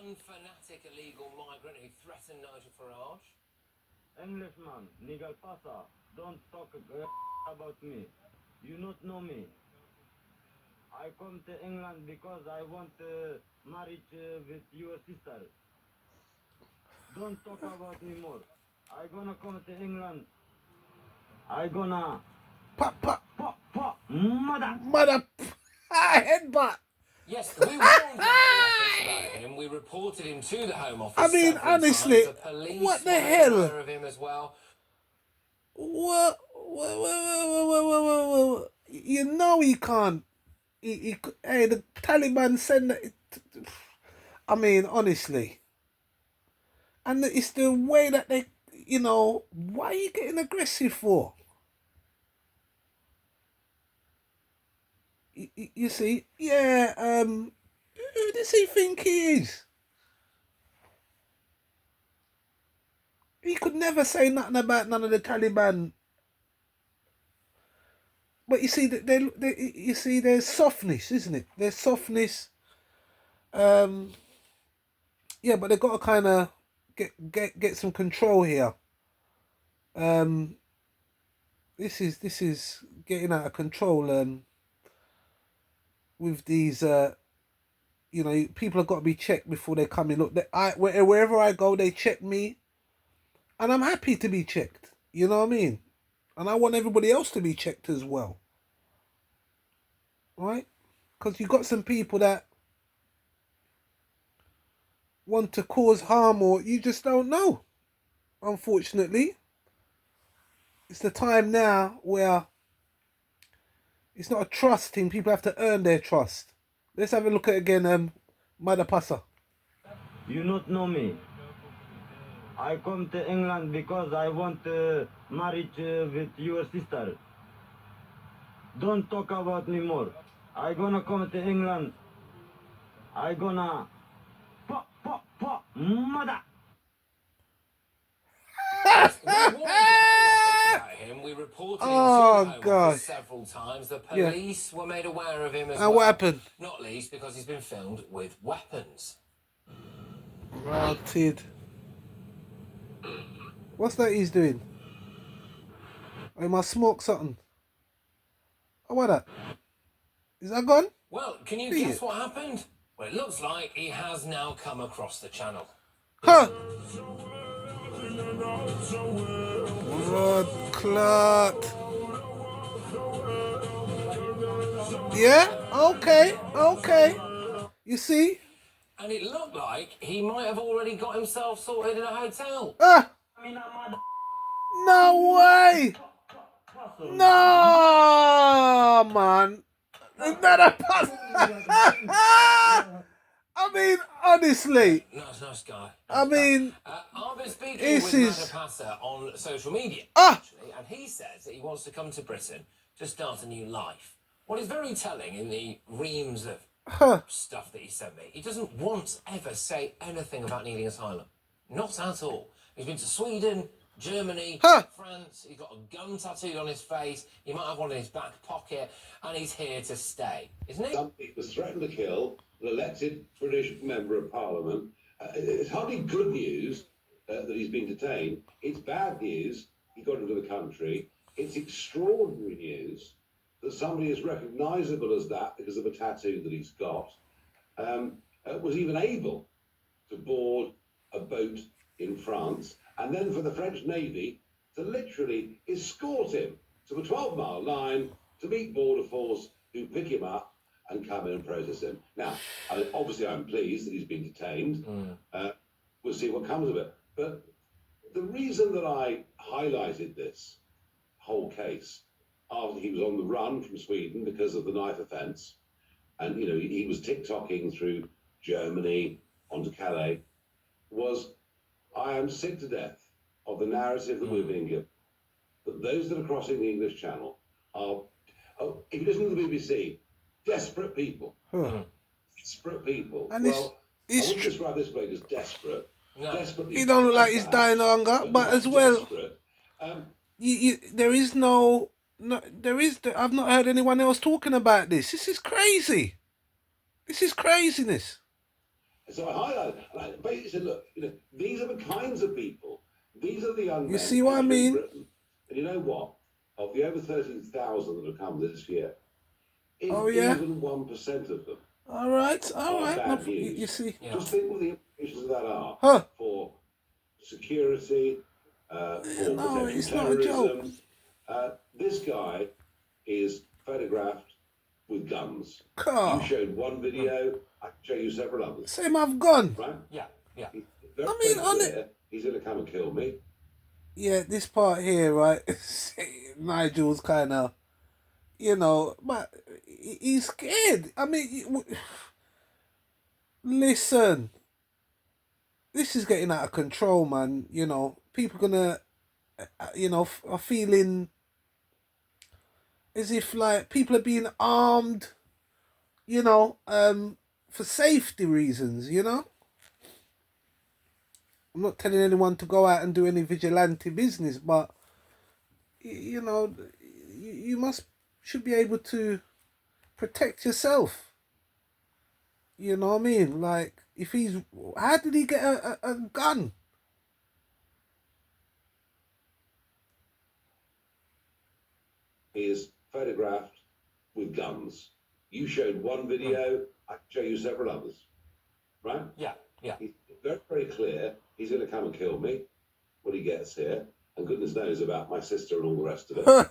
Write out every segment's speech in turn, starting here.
unfanatic illegal migrant who threatened Nigel Farage. Englishman, Nigel pasa. Don't talk about me. You not know me. I come to England because I want marriage with your sister. Don't talk about me more. I gonna come to England. I gonna Pop, pop, mother. headbutt. Yes, we warned the Home Office about him. We reported him to the Home Office I mean, several honestly, times. The police what the were hell? aware of him as well. What? You know he can't. Hey, the Taliban send it. I mean, honestly. And it's the way that they, why are you getting aggressive for? You see, yeah, who does he think he is? He could never say nothing about none of the Taliban. But you see, there's softness, isn't it? There's softness. Yeah, but they've got to kind of get some control here. This is getting out of control. With these, people have got to be checked before they come in. Look, wherever I go, they check me, and I'm happy to be checked. You know what I mean? And I want everybody else to be checked as well, right? Because you got some people that want to cause harm, or you just don't know. Unfortunately, it's the time now where it's not a trust thing. People have to earn their trust. Let's have a look at it again, Mother Pasa. You not know me. I come to England because I want marriage with your sister. Don't talk about me more. I gonna come to England. I gonna mother. Yes, we warned the Home Office about him. We reported him to the Home Office several times. The police were made aware of him as well. And what happened? Not least because he's been filmed with weapons. Rotted. What's that he's doing? I must smoke something. Oh, what that? Is that gone? Well, can you guess what happened? Well, it looks like he has now come across the channel. Huh. Rod clot. Yeah? Okay. You see? And it looked like he might have already got himself sorted in a hotel. No way! No, man. Another pass. I mean, honestly. Nice guy. I mean, I've been speaking with Madapasa on social media, actually, and he says that he wants to come to Britain to start a new life. What is very telling in the reams of stuff that he sent me, he doesn't once ever say anything about needing asylum. Not at all. He's been to Sweden, Germany, France. He's got a gun tattooed on his face. He might have one in his back pocket, and he's here to stay, isn't he? He was threatened to kill an elected British member of Parliament. It's hardly good news that he's been detained. It's bad news he got into the country. It's extraordinary news that somebody as recognisable as that, because of a tattoo that he's got, was even able to board a boat in France, and then for the French Navy to literally escort him to a 12-mile line to meet Border Force, who pick him up and come in and process him. Now, obviously I'm pleased that he's been detained. We'll see what comes of it. But the reason that I highlighted this whole case after he was on the run from Sweden because of the knife offence, and he was TikToking through Germany onto Calais, was I am sick to death of the narrative that we're being given, that those that are crossing the English Channel are, if you listen to the BBC, desperate people. Desperate people. And I wouldn't describe this bloke as desperate. No. Desperately. He don't look like he's dying of hunger, but as well, there is I've not heard anyone else talking about this. This is crazy. This is craziness. So I highlighted, and I basically said, look, these are the kinds of people, these are the young men. You see what I mean? In Britain. And you know what? Of the over 13,000 that have come this year, if even 1% of them all right. bad news, You see? just think what the implications of that are for security, for potential it's terrorism. Not a joke. This guy is photographed with guns. You showed one video, I can show you several others. Same, I've gone. Right? Yeah. Very clear. He's going to come and kill me. Yeah, this part here, right? Nigel's kind of, but he's scared. I mean, listen, this is getting out of control, man. People gonna, are feeling as if like people are being armed, for safety reasons, I'm not telling anyone to go out and do any vigilante business, but you should be able to protect yourself. You know what I mean? Like, how did he get a gun? He is photographed with guns. You showed one video, I can show you several others. Right? Yeah. He's very, very clear. He's going to come and kill me when he gets here. And goodness knows about my sister and all the rest of it.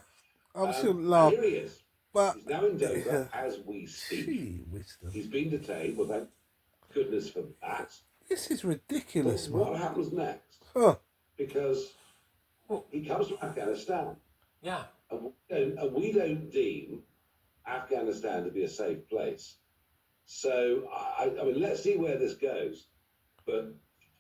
I'm still laughing. Here he is. But he's now in Dover as we speak. He's been detained. Well, thank goodness for that. This is ridiculous, man. What happens next? Because he comes from Afghanistan. Yeah. And we don't deem Afghanistan to be a safe place. So, I mean, let's see where this goes. But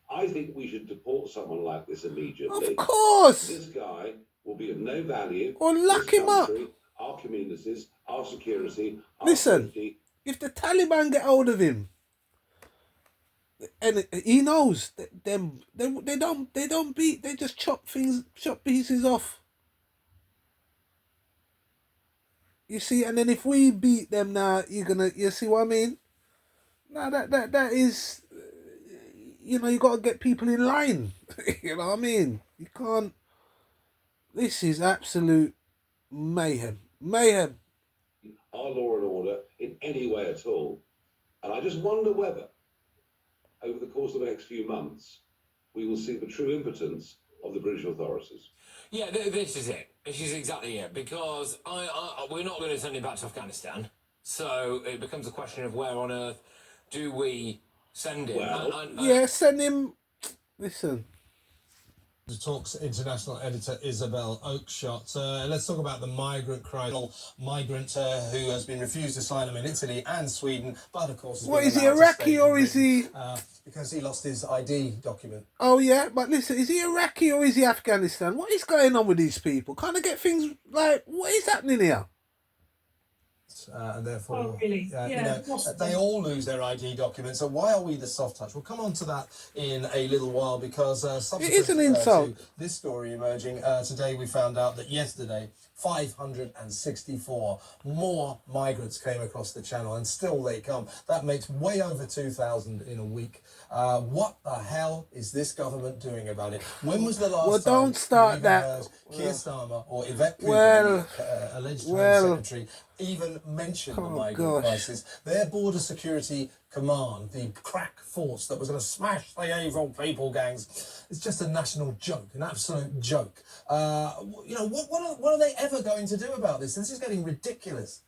I think we should deport someone like this immediately. Of course! This guy will be of no value. Or lock him up. Our communities, our security, our Listen, safety. If the Taliban get hold of him, and he knows them, they don't beat. They just chop pieces off. You see, and then if we beat them now, you see what I mean? Now that is, you got to get people in line. You know what I mean? You can't. This is absolute mayhem. Our law and order in any way at all. And I just wonder whether, over the course of the next few months, we will see the true impotence of the British authorities. Yeah, this is it. This is exactly it. Because we're not going to send him back to Afghanistan. So it becomes a question of where on earth do we send him? Well, send him. Listen. The Talk's international editor Isabel Oakeshott. Let's talk about the migrant crisis. Migrant who has been refused asylum in Italy and Sweden, but of course... What, is he Iraqi or is he... because he lost his ID document. Oh yeah, but listen, is he Iraqi or is he Afghanistan? What is going on with these people? Kind of get things like, what is happening here? And therefore, really? they all lose their ID documents. So why are we the soft touch? We'll come on to that in a little while because it is an insult. To this story emerging today, we found out that yesterday 564 more migrants came across the channel, and still they come. That makes way over 2,000 in a week. What the hell is this government doing about it? When was the last time don't start that. Keir Starmer or Yvette Cooper, alleged Home Secretary, even mentioned the migrant crisis? Their border security command, the crack force that was going to smash the evil people gangs, it's just a national joke, an absolute joke. What are they ever going to do about this? This is getting ridiculous.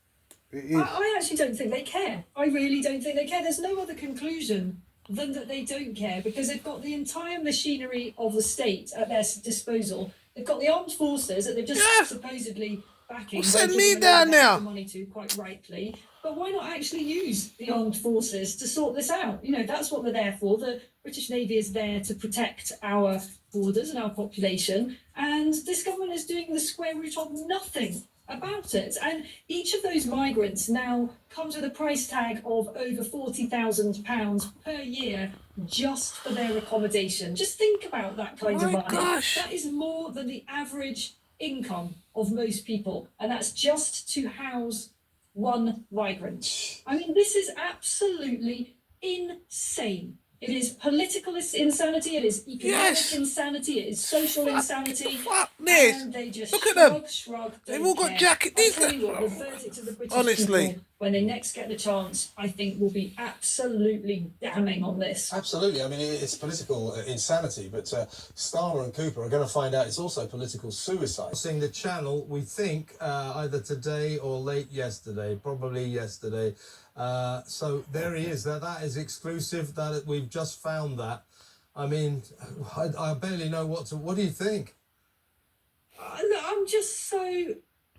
I actually don't think they care. I really don't think they care. There's no other conclusion than that they don't care, because they've got the entire machinery of the state at their disposal. They've got the armed forces that they've just supposedly backing. Well, send me down now. Money to, quite rightly. But why not actually use the armed forces to sort this out? That's what they're there for. The British Navy is there to protect our borders and our population. And this government is doing the square root of nothing about it. And each of those migrants now comes with a price tag of over £40,000 per year just for their accommodation. Just think about that kind of money. Gosh. That is more than the average income of most people. And that's just to house one migrant. I mean, this is absolutely insane. It is political insanity, it is economic insanity, it is social insanity. Fuck this. And they just Look at them. shrug, They've all got care. jackets. I tell you what, the verdict of the British people, when they next get the chance, I think will be absolutely damning on this. Absolutely. I mean, it's political insanity, but Starmer and Cooper are going to find out it's also political suicide. Seeing the channel, we think, either today or late yesterday, probably yesterday. So there he is. That is exclusive. That we've just found that. I mean, I barely know what to. What do you think? I'm just so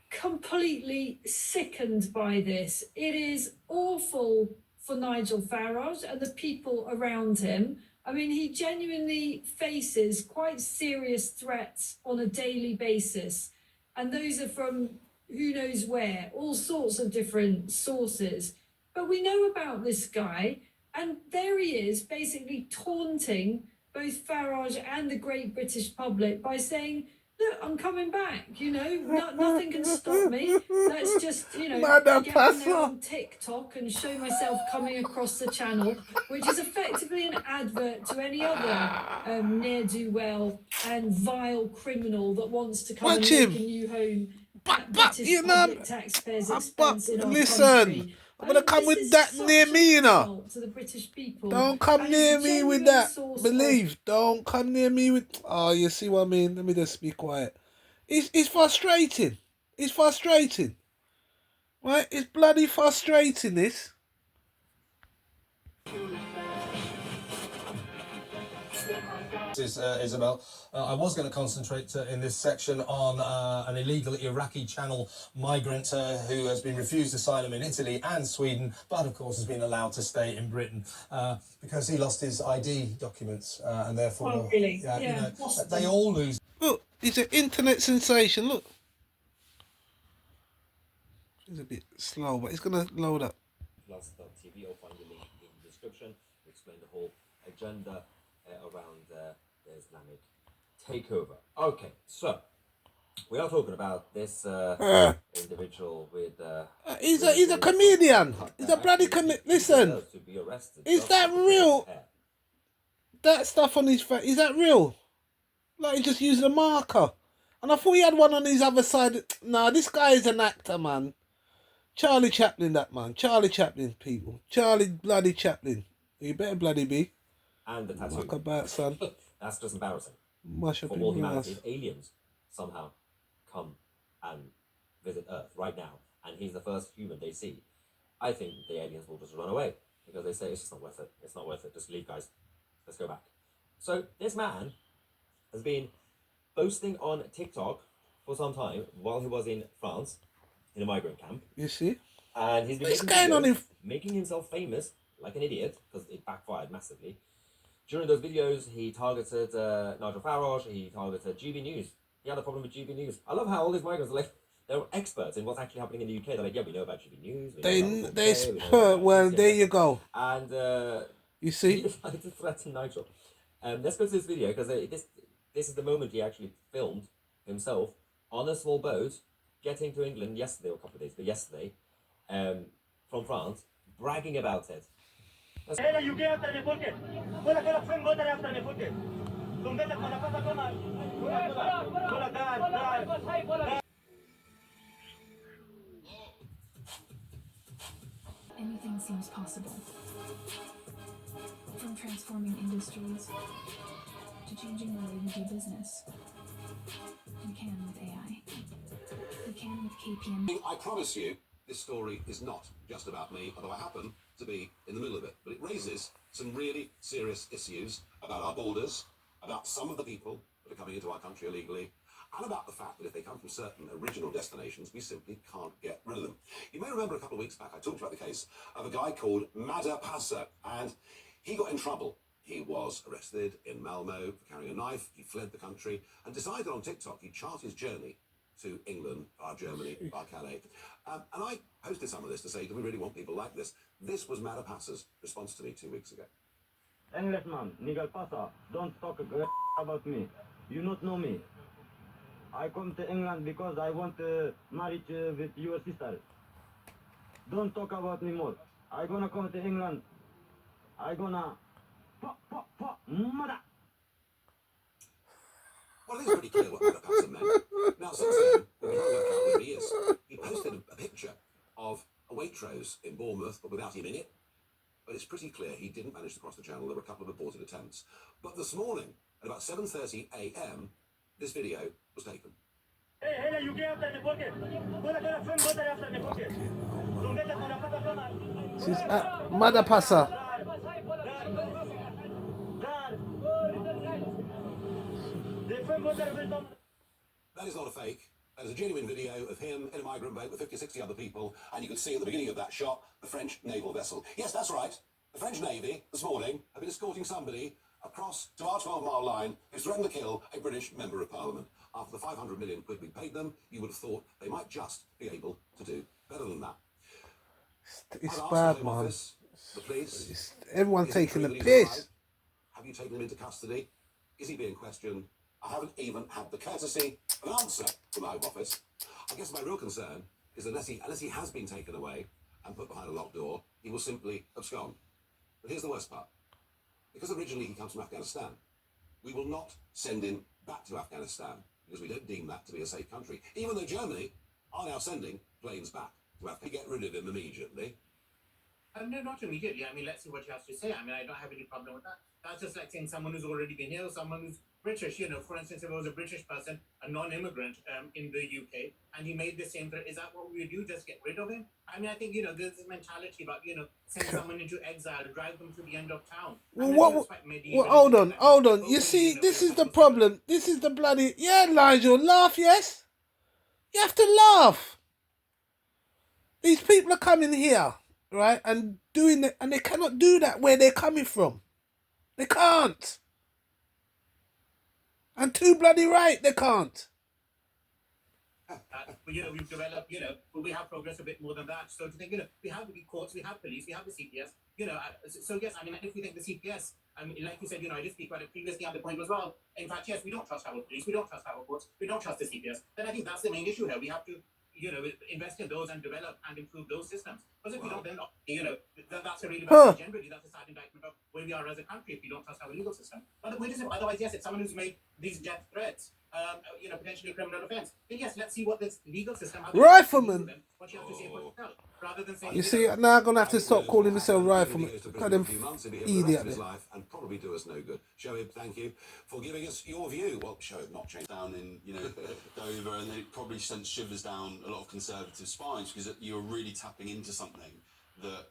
completely sickened by this. It is awful for Nigel Farage and the people around him. I mean, he genuinely faces quite serious threats on a daily basis. And those are from who knows where, all sorts of different sources. But we know about this guy, and there he is, basically taunting both Farage and the great British public by saying, look, I'm coming back, you know, nothing can stop me. Let's just, you know, get on there on TikTok and show myself coming across the channel, which is effectively an advert to any other ne'er-do-well and vile criminal that wants to come and make a new home at British public taxpayers' expense in our country. I'm gonna come with that near me, you know. To the British people. Don't come near me with that. Believe. Don't come near me with. Oh, you see what I mean? Let me just be quiet. It's frustrating. It's frustrating. Right? It's bloody frustrating, this. Isabel, I was going to concentrate in this section on an illegal Iraqi channel migrant who has been refused asylum in Italy and Sweden, but of course has been allowed to stay in Britain because he lost his ID documents and therefore really? you know, they all lose. Look, he's an internet sensation. Look, it's a bit slow, but it's gonna load up. Plus.tv, I'll find the link in the description. We explain the whole agenda around the Islamic takeover. Okay, so we are talking about this individual with. He's a comedian. He's a bloody comedian. Listen, is that real? That stuff on his face, is that real? Like he just used a marker. And I thought he had one on his other side. Nah, this guy is an actor, man. Charlie Chaplin, that man. Charlie Chaplin, people. Charlie bloody Chaplin. You better bloody be. And the tattoo. Muck about, son. That's just embarrassing. Mush up for all humanity, if aliens somehow come and visit Earth right now, and he's the first human they see, I think the aliens will just run away because they say it's just not worth it. It's not worth it. Just leave, guys. Let's go back. So this man has been posting on TikTok for some time while he was in France in a migrant camp. You see? And he's been making himself famous like an idiot because it backfired massively. During those videos, he targeted Nigel Farage, he targeted GB News. He had a problem with GB News. I love how all these migrants are like, they're experts in what's actually happening in the UK. They're like, yeah, we know about GB News. Well, there you go. And you see? He decided to threaten Nigel. Let's go to this video because this is the moment he actually filmed himself on a small boat getting to England yesterday, or a couple of days, but yesterday, from France, bragging about it. Anything seems possible. From transforming industries to changing the way we do business. We can with AI. We can with KPN. I promise you, this story is not just about me, although I happen to be in the middle of it. But it raises some really serious issues about our borders, about some of the people that are coming into our country illegally, and about the fact that if they come from certain original destinations, we simply can't get rid of them. You may remember a couple of weeks back I talked about the case of a guy called Mada Pasa, and he got in trouble. He was arrested in Malmo for carrying a knife. He fled the country and decided on TikTok he'd chart his journey to England, via Germany, via Calais. And I posted some of this to say, do we really want people like this? This was Mada Pasa's response to me 2 weeks ago. Englishman, Nigel Pasa, don't talk about me. You not know me. I come to England because I want to marry with your sister. Don't talk about me more. I gonna come to England. I gonna fuck, mother. Well, it is pretty clear what Mother Passer meant. Now, since then, we've been trying to work out where he is. He posted a picture of a Waitrose in Bournemouth, but without him in it. But it's pretty clear he didn't manage to cross the channel. There were a couple of aborted attempts. But this morning, at about 7:30 a.m., this video was taken. Hey, you get after the pocket. This is Mother Passer. That is not a fake. That is a genuine video of him in a migrant boat with 50 or 60 other people, and you can see at the beginning of that shot the French naval vessel. Yes, that's right. The French Navy, this morning, have been escorting somebody across to our 12-mile line who's threatened to kill a British Member of Parliament. After the 500 million quid we paid them, you would have thought they might just be able to do better than that. It's bad, man. The police, everyone taking the piss. Have you taken him into custody? Is he being questioned? I haven't even had the courtesy of an answer from the Home Office. I guess my real concern is unless he has been taken away and put behind a locked door, he will simply abscond. But here's the worst part. Because originally he comes from Afghanistan, we will not send him back to Afghanistan because we don't deem that to be a safe country. Even though Germany are now sending planes back to Afghanistan. Get rid of him immediately. No, not immediately. I mean, let's see what he has to say. I mean, I don't have any problem with that. That's just like saying someone who's already been here, someone who's British. You know, for instance, if it was a British person, a non-immigrant in the UK, and he made the same threat, is that what we do? Just get rid of him? I mean, I think, there's this mentality about, send someone into exile, drive them to the end of town. Well, hold on. You see, this is the problem. This is the bloody... Yeah, Nigel, laugh, yes? You have to laugh. These people are coming here, right, and doing it, and they cannot do that where they're coming from. They can't. And too bloody right, they can't. We've developed, we have progressed a bit more than that. So to think, we have the courts, we have police, we have the CPS, so yes, I mean, if we think the CPS, I mean, like you said, I did speak about it previously, and the point was, well, in fact, yes, we don't trust our police, we don't trust our courts, we don't trust the CPS. Then I think that's the main issue here. We have to, invest in those and develop and improve those systems. Because if we don't, then, that's a really bad, generally, that's a sad indictment of where we are as a country if we don't trust our legal system. But the point is, otherwise, yes, it's someone who's made these death threats, potentially a criminal offence. Then yes, let's see what this legal system has Rifleman. What you have to say for yourself, rather than saying, you see, now I'm gonna have to stop calling myself Rifleman. Got them idiot. His life and probably do us no good. Shoaib, thank you for giving us your view. Well, Shoaib not changed down in Dover, and it probably sent shivers down a lot of conservative spines because you're really tapping into something that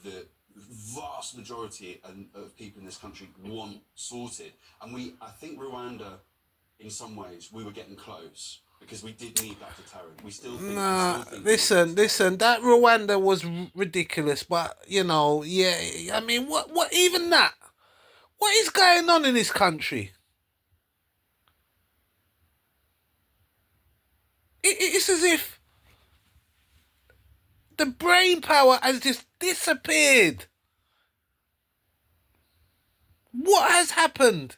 the vast majority of people in this country want sorted. And I think Rwanda, in some ways, we were getting close because we did need that deterrent. We still think. Listen. That Rwanda was ridiculous, but yeah. I mean, what? Even that. What is going on in this country? It's as if the brain power has just disappeared. What has happened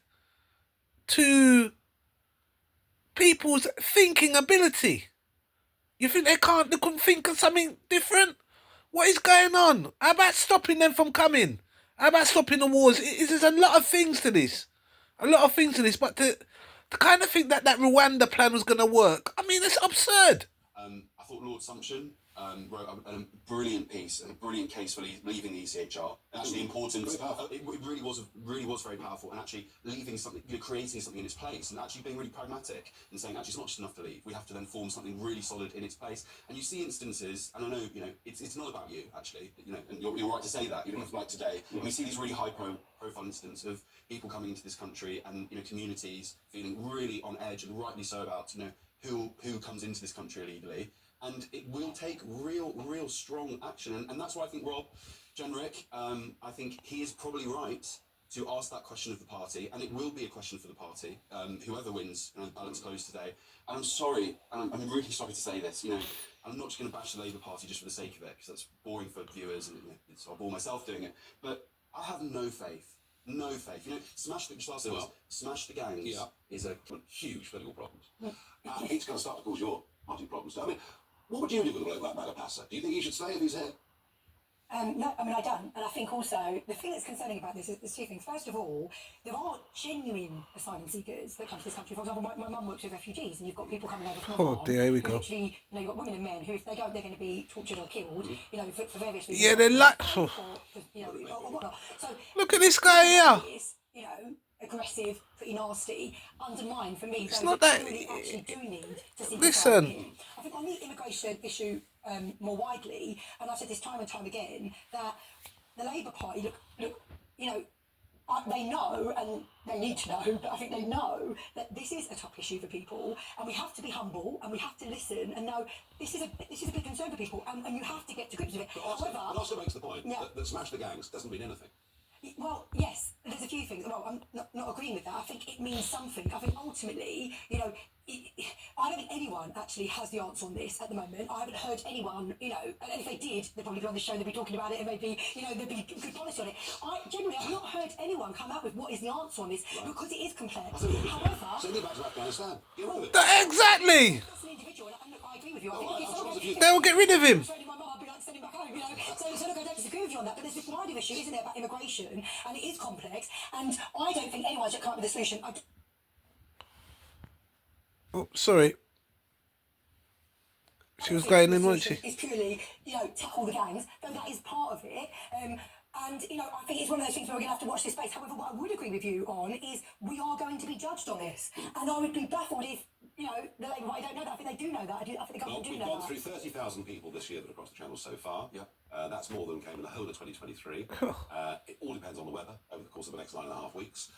to people's thinking ability? You think they couldn't think of something different? What is going on? How about stopping them from coming? How about stopping the wars? There's a lot of things to this. But to kind of think that Rwanda plan was going to work, I mean, it's absurd. I thought Lord Sumption wrote a brilliant piece and a brilliant case for leaving the ECHR. And actually important. It really was very powerful. And actually leaving something, creating something in its place, and actually being really pragmatic and saying actually it's not just enough to leave. We have to then form something really solid in its place. And you see instances, and I know it's not about you actually, and you're right to say that. Even like today, and we see these really high profile incidents of people coming into this country and communities feeling really on edge, and rightly so, about who comes into this country illegally. And it will take real strong action. And that's why I think Rob Jenrick, I think he is probably right to ask that question of the party. And it will be a question for the party, whoever wins the balance close today. And I'm sorry, and I'm really sorry to say this, I'm not just going to bash the Labour Party just for the sake of it, because that's boring for viewers, and I'll bore myself doing it. But I have no faith. No faith. Smash the gangs is a huge political problem. It's going to start to cause your party problems. I mean, what would you do with a bloke like Mother Passer? Do you think he should stay if he's here? No, I mean, I don't. And I think also, the thing that's concerning about this is there's two things. First of all, there are genuine asylum seekers that come to this country. For example, my mum works with refugees, and you've got people coming over from Iran. Oh dear, here we go. Literally, you know, you've got women and men who, if they go, they're going to be tortured or killed, you know, for various reasons. Yeah, they're like... Or, you know, or whatnot. So, look at this guy here. You know, aggressive, pretty nasty, undermine for me. It's those not that that... truly actually do need to see listen. I think on the immigration issue more widely, and I've said this time and time again, that the Labour Party, look, you know, they know, and they need to know, but I think they know that this is a top issue for people, and we have to be humble, and we have to listen, and know this is a big concern for people, and you have to get to grips with it. But Oscar makes the point that smash the gangs doesn't mean anything. Well, yes, there's a few things. Well, I'm not agreeing with that. I think it means something. I think ultimately, you know, I don't think anyone actually has the answer on this at the moment. I haven't heard anyone, you know, and if they did, they'd probably be on the show, they'd be talking about it, and maybe, you know, there'd be good policy on it. Generally, I've not heard anyone come out with what is the answer on this, because it is complex. However... Send it back to Afghanistan. Get rid of it. Exactly! That's an individual, and look, I agree with you. I think they'll get rid of him. Send him back home, you know. So look, I don't disagree with you on that, but there's this wider issue, isn't there, about immigration, and it is complex, and I don't think anyone should come up with a solution. Oh, sorry. She was going in, wasn't she? It's purely, you know, tackle the gangs, though that is part of it. And, you know, I think it's one of those things where we're going to have to watch this space. However, what I would agree with you on is we are going to be judged on this. And I would be baffled if, you know, the Labour Party don't know that. I think they do know that. I think the government do know that. We've gone through 30,000 people this year that have crossed the channel so far. Yeah. That's more than came in the whole of 2023. It all depends on the weather over the course of the next 9.5 weeks.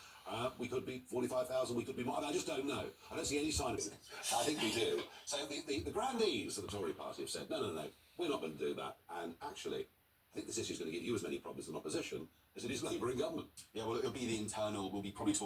We could be 45,000, we could be more. I mean, I just don't know. I don't see any sign of it. I think we do. So the grandees of the Tory party have said, no, we're not going to do that. And actually, I think this issue is going to give you as many problems in opposition as it is Labour in government. Yeah, well, it'll be the internal, we'll be probably talking